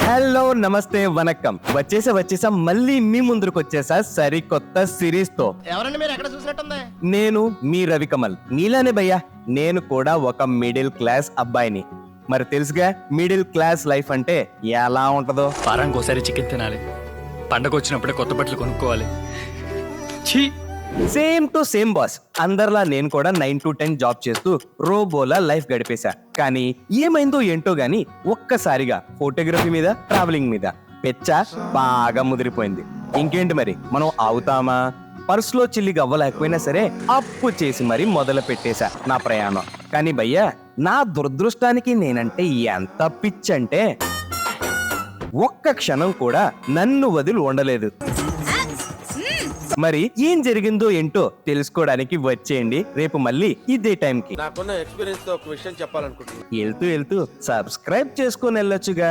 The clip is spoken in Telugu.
హలో నమస్తే వనక్కం వచ్చేసా మళ్ళీ మీ ముందుకు వచ్చేసా సరికొత్త సిరీస్ తో. ఎవరండి మీరు ఎక్కడ చూసినట్టుంది? నేను మీ రవికమల్. నీలానే భయ్యా, నేను కూడా ఒక మిడిల్ క్లాస్ అబ్బాయిని. మరి తెలుసుగా మిడిల్ క్లాస్ లైఫ్ అంటే ఎలా ఉంటదో. వారానికి ఒకసారి చికెన్ తినాలి, పండగ వచ్చినప్పుడే కొత్త బట్టలు కొనుక్కోవాలి. ఛీ, సేమ్ టు సేమ్ బాస్. అందరిలా నేను కూడా 9 to 10 జాబ్ చేస్తూ రోబోలా లైఫ్ గడిపేశా. కానీ ఏమైందో ఏంటో గాని ఒక్కసారిగా ఫోటోగ్రఫీ మీద, ట్రావెలింగ్ మీద పెచ్చ బాగా ముదిరిపోయింది. ఇంకేంటి మరి, మనం అవుతామా? పర్సులో చిల్లి గవ్వలేకపోయినా సరే అప్పు చేసి మరి మొదలు పెట్టేశా నా ప్రయాణం. కానీ భయ్యా, నా దురదృష్టానికి నేనంటే ఎంత పిచ్చంటే ఒక్క క్షణం కూడా నన్ను వదిలి ఉండలేదు. మరి ఏం జరిగిందో ఏంటో తెలుసుకోవడానికి వచ్చేయండి రేపు మళ్ళీ ఇదే టైంకి. నాకున్న ఎక్స్పీరియన్స్ తో ఒక విషయం చెప్పాలనుకుంటున్నాను. వెళ్తూ సబ్స్క్రైబ్ చేసుకొని వెళ్ళొచ్చుగా.